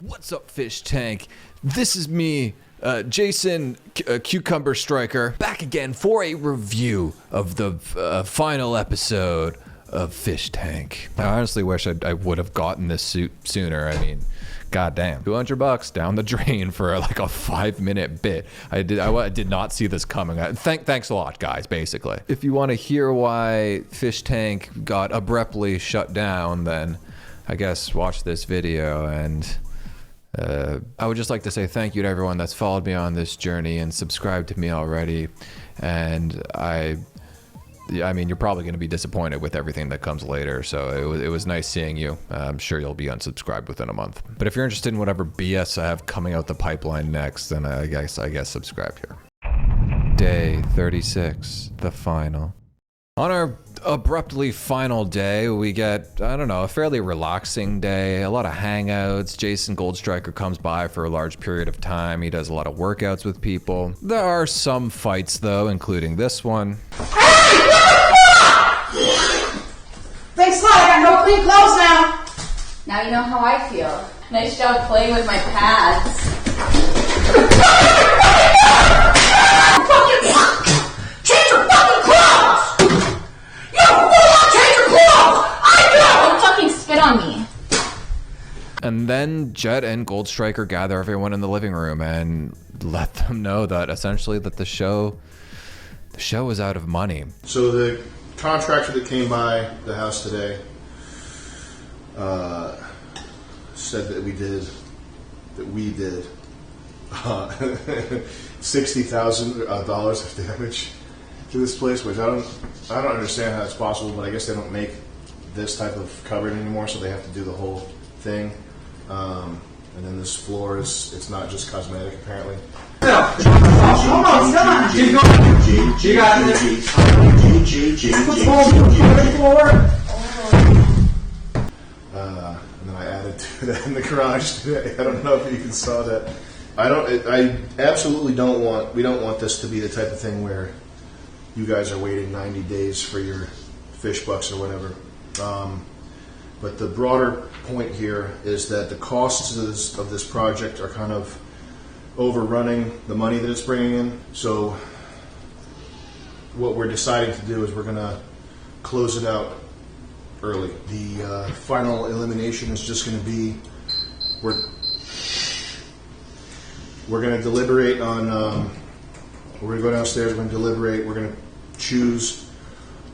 What's up, Fish Tank? This is me, Jason Cucumber Striker, back again for a review of the final episode of Fish Tank. I honestly wish I would have gotten this suit sooner. I mean, goddamn, $200 down the drain for like a 5-minute bit. I did not see this coming. Thanks a lot, guys. Basically, if you want to hear why Fish Tank got abruptly shut down, then I guess watch this video. And I would just like to say thank you to everyone that's followed me on this journey and subscribed to me already. And I mean, you're probably going to be disappointed with everything that comes later. So it was nice seeing you. I'm sure you'll be unsubscribed within a month. But if you're interested in whatever BS I have coming out the pipeline next, then I guess subscribe here. Day 36, the final. On our abruptly final day, we get, I don't know, a fairly relaxing day, a lot of hangouts. Jason Goldstriker comes by for a large period of time. He does a lot of workouts with people. There are some fights though, including this one. Hey, what the fuck? Thanks a lot, I got no clean clothes now. Now you know how I feel. Nice job playing with my pads. Change your fucking clothes! You full-on change your clothes! I know! Don't fucking spit on me. And then Jet and Goldstriker gather everyone in the living room and let them know that essentially that the show is out of money. So the contractor that came by the house today said that we did $60,000 of damage to this place, which I don't understand how it's possible, but I guess they don't make this type of cupboard anymore, so they have to do the whole thing. And then this floor it's not just cosmetic apparently. Hold on, come on. You got this. Put the floor. And then I added to that in the garage today. I don't know if you can saw that. I absolutely don't want, we don't want this to be the type of thing where you guys are waiting 90 days for your fishbucks or whatever. But the broader point here is that the costs of this project are kind of overrunning the money that it's bringing in. So what we're deciding to do is we're going to close it out early. The final elimination is just going to be, we're going to deliberate on, we're going to go downstairs, we're going to deliberate, we're going to choose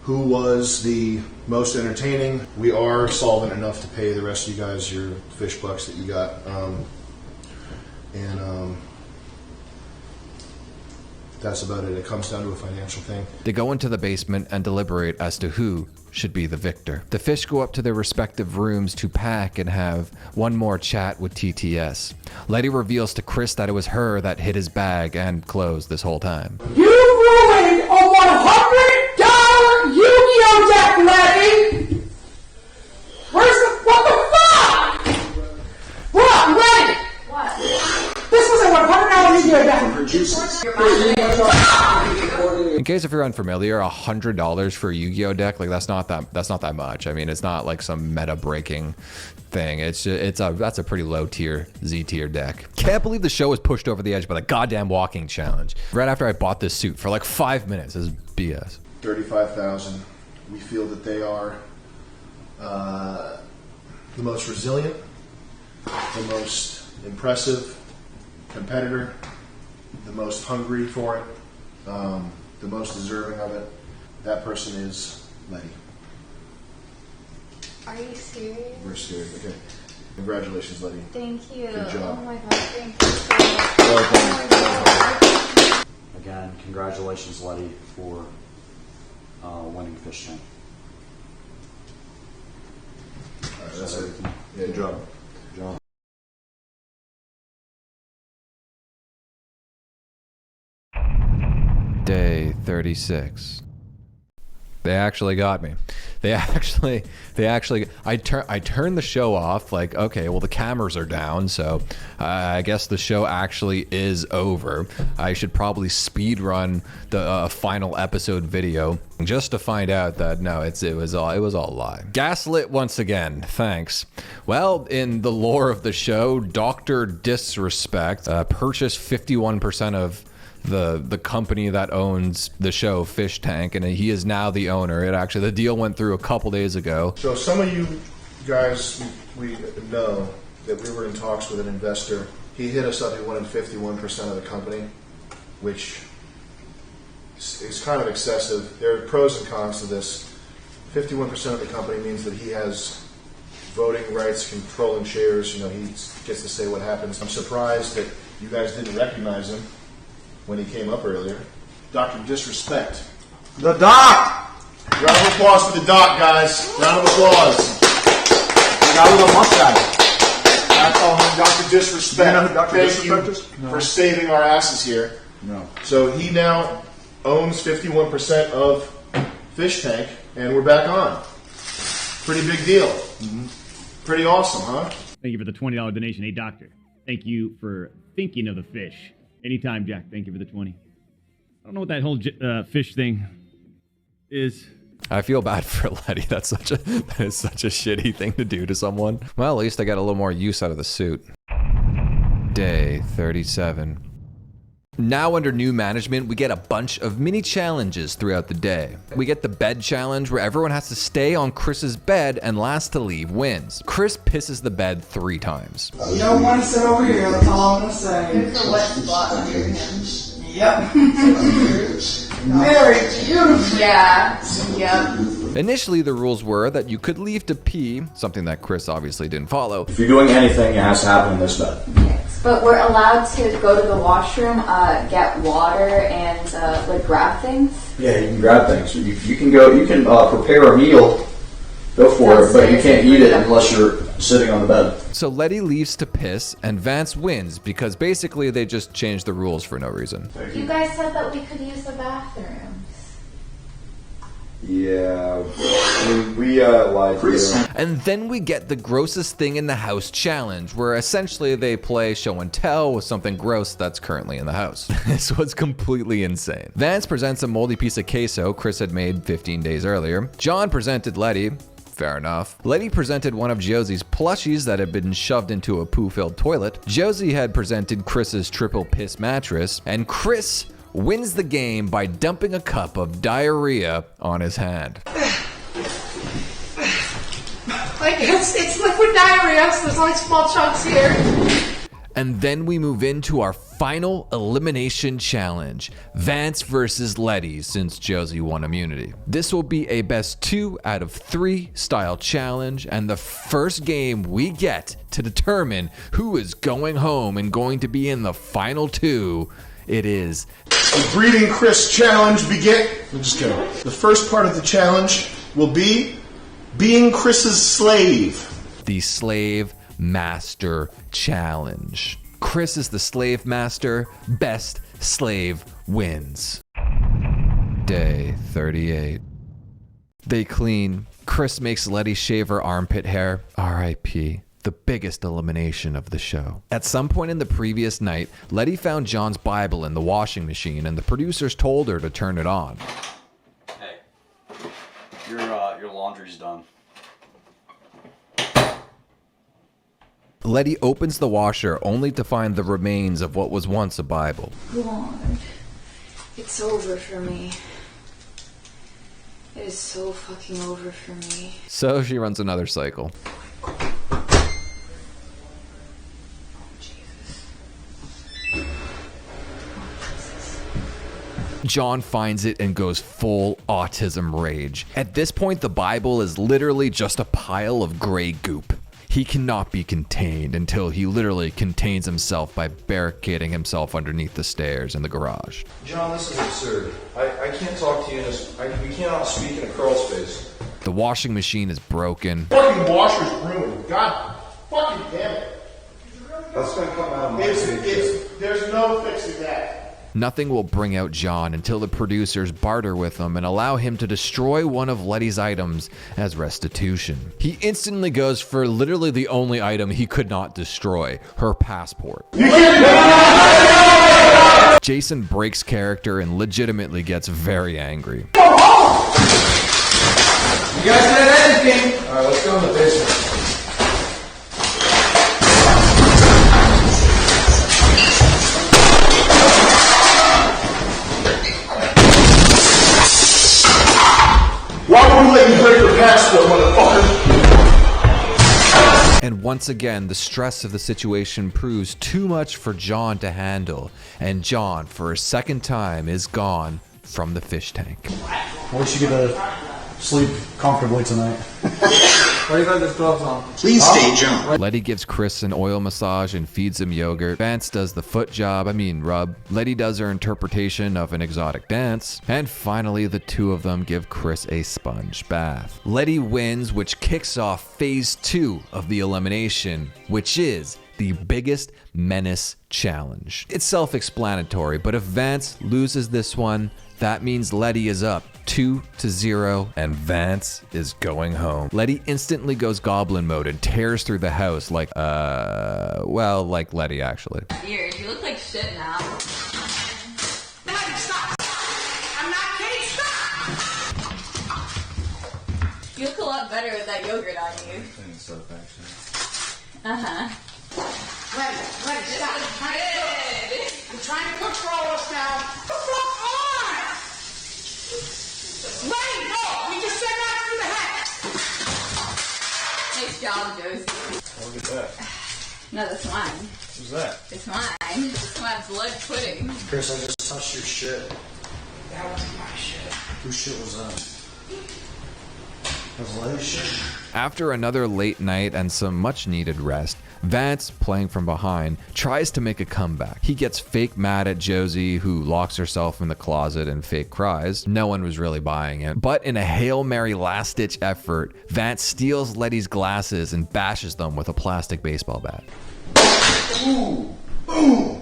who was the most entertaining. We are solvent enough to pay the rest of you guys your fish bucks that you got. That's about it. It comes down to a financial thing. They go into the basement and deliberate as to who should be the victor. The fish go up to their respective rooms to pack and have one more chat with TTS. Letty reveals to Chris that it was her that hid his bag and clothes this whole time. You ruined a $100 Yu-Gi-Oh deck, Letty! What the fuck? What? Letty! What? This was a $100 Yu-Gi-Oh deck. In case if you're unfamiliar, $100 for a Yu-Gi-Oh deck, like that's not that much. I mean, it's not like some meta breaking thing. That's a pretty low tier Z tier deck. Can't believe the show was pushed over the edge by the goddamn walking challenge. Right after I bought this suit for like 5 minutes. This is BS. 35,000. We feel that they are the most resilient, the most impressive competitor, the most hungry for it, the most deserving of it. That person is Letty. Are you serious? We're serious. Okay. Congratulations, Letty. Thank you. Good job. Oh my god, thank you so much. Again, congratulations, Letty, for winning Fish Tank. All right, that's it. Yeah, good job. Good job. Day 36. They actually got me. They actually, I turned the show off, like, okay, well, the cameras are down, so I guess the show actually is over. I should probably speed run the final episode video just to find out that, no, it was all a lie. Gaslit once again, thanks. Well, in the lore of the show, Dr. Disrespect purchased 51% of the company that owns the show, Fish Tank, and he is now the owner. The deal went through a couple days ago. So some of you guys, we know that we were in talks with an investor. He hit us up. He wanted 51% of the company, which is kind of excessive. There are pros and cons to this. 51% of the company means that he has voting rights, controlling shares. You know, he gets to say what happens. I'm surprised that you guys didn't recognize him when he came up earlier. Dr. Disrespect. The Doc! Round of applause for the Doc, guys. Round of applause. The guy with a mustache. I call him Dr. Disrespect. You know who Dr. Thank Disrespect you is? No. for saving our asses here. No. So he now owns 51% of Fish Tank, and we're back on. Pretty big deal. Mm-hmm. Pretty awesome, huh? Thank you for the $20 donation. Hey, doctor, thank you for thinking of the fish. Anytime, Jack. Thank you for the 20. I don't know what that whole fish thing is. I feel bad for Letty. That is such a shitty thing to do to someone. Well, at least I got a little more use out of the suit. Day 37. Now under new management, we get a bunch of mini challenges throughout the day. We get the bed challenge where everyone has to stay on Chris's bed and last to leave wins. Chris pisses the bed 3 times. You don't want to sit over here, that's all I'm going to say. Good for wet spot under him. Yep. Very beautiful. Yeah. Yep. Initially, the rules were that you could leave to pee, something that Chris obviously didn't follow. If you're doing anything, it has to happen in this bed. Yes, but we're allowed to go to the washroom, get water, and like grab things. Yeah, you can grab things. You can go. You can prepare a meal. Go for it, but you can't eat it unless you're sitting on the bed. So Letty leaves to piss, and Vance wins because basically they just changed the rules for no reason. You guys said that we could use the bathrooms. Yeah, we lied to you. And then we get the grossest thing in the house challenge, where essentially they play show and tell with something gross that's currently in the house. This was completely insane. Vance presents a moldy piece of queso Chris had made 15 days earlier. John presented Letty. Fair enough. Letty presented one of Josie's plushies that had been shoved into a poo-filled toilet. Josie had presented Chris's triple piss mattress, and Chris wins the game by dumping a cup of diarrhea on his hand. Like, it's liquid diarrhea, so there's only small chunks here. And then we move into our final elimination challenge, Vance versus Letty, since Josie won immunity. This will be a best 2 out of 3 style challenge, and the first game we get to determine who is going home and going to be in the final 2, it is The Breeding Chris challenge begin. I'm just kidding. The first part of the challenge will be being Chris's slave. the Slave Master Challenge. Chris is the Slave Master. Best slave wins. Day 38. They clean. Chris makes Letty shave her armpit hair. R.I.P. The biggest elimination of the show. At some point in the previous night, Letty found John's Bible in the washing machine, and the producers told her to turn it on. Hey, your laundry's done. Letty opens the washer only to find the remains of what was once a Bible. Lord, it's over for me. It is so fucking over for me. So she runs another cycle. John finds it and goes full autism rage. At this point, the Bible is literally just a pile of gray goop. He cannot be contained until he literally contains himself by barricading himself underneath the stairs in the garage. John, this is absurd. I can't talk to you in this. We cannot speak in a crawl space. The washing machine is broken. Fucking washer's ruined. God fucking damn it. That's gonna come out of my face. There's no fixing that. Nothing will bring out John until the producers barter with him and allow him to destroy one of Letty's items as restitution. He instantly goes for literally the only item he could not destroy, her passport. Jason breaks character and legitimately gets very angry. You guys said anything? Alright, let's go in the basement. Why would we let you break your passport, motherfucker? And once again, the stress of the situation proves too much for John to handle, and John, for a second time, is gone from the fish tank. I wish you could sleep comfortably tonight. Why do you got this gloves on? Please stay jump. Letty gives Chris an oil massage and feeds him yogurt. Vance does the foot job, rub. Letty does her interpretation of an exotic dance. And finally, the two of them give Chris a sponge bath. Letty wins, which kicks off phase 2 of the elimination, which is the biggest menace challenge. It's self-explanatory, but if Vance loses this one, that means Letty is up 2-0 and Vance is going home. Letty instantly goes goblin mode and tears through the house like Letty actually. Weird. You look like shit now. Daddy, stop! I'm not kidding, stop! You look a lot better with that yogurt on you. Thanks, so actually. Ready, stop. I'm trying to cook for all of us now. What the fuck on? Ready, no! We just said that through the head. Nice job, Josie. Look at that. No, that's mine. What's that? It's mine. It's my blood pudding. Chris, I just touched your shit. That wasn't my shit. Whose shit was that? That was Letty's shit? After another late night and some much needed rest, Vance, playing from behind, tries to make a comeback. He gets fake mad at Josie, who locks herself in the closet and fake cries. No one was really buying it. But in a Hail Mary last-ditch effort, Vance steals Letty's glasses and bashes them with a plastic baseball bat. Ooh, boom,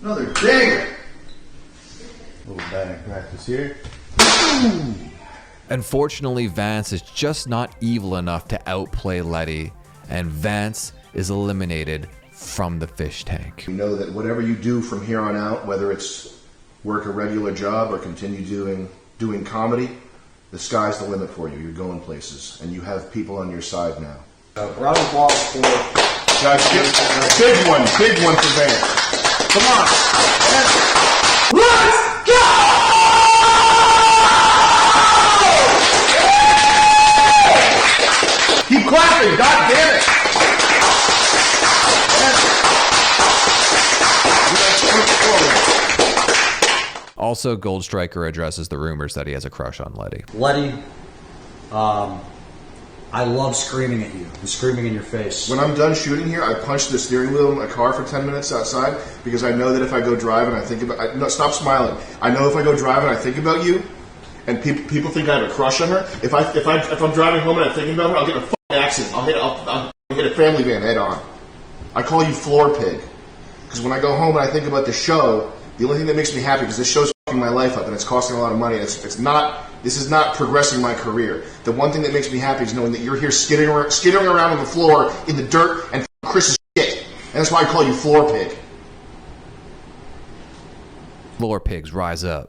another dagger. Little batting practice here. Unfortunately, Vance is just not evil enough to outplay Letty, and Vance is eliminated from the fish tank. You know that whatever you do from here on out, whether it's work a regular job or continue doing comedy, the sky's the limit for you. You're going places, and you have people on your side now. Round of applause for... Guys, big one for Vance. Come on. Let's go! Keep clapping, god damn it! Also, Gold Striker addresses the rumors that he has a crush on Letty. Letty, I love screaming at you and screaming in your face. When I'm done shooting here, I punch the steering wheel in my car for 10 minutes outside because I know that if I go drive and I think about... no, stop smiling. I know if I go drive and I think about you, and people think I have a crush on her, if I'm driving home and I'm thinking about her, I'll get in a fucking accident. I'll hit a family van head on. I call you floor pig. Because when I go home and I think about the show, the only thing that makes me happy, because this show's fucking my life up and it's costing a lot of money, this is not progressing my career. The one thing that makes me happy is knowing that you're here skittering around on the floor in the dirt and Chris's shit. And that's why I call you floor pig. Floor pigs rise up.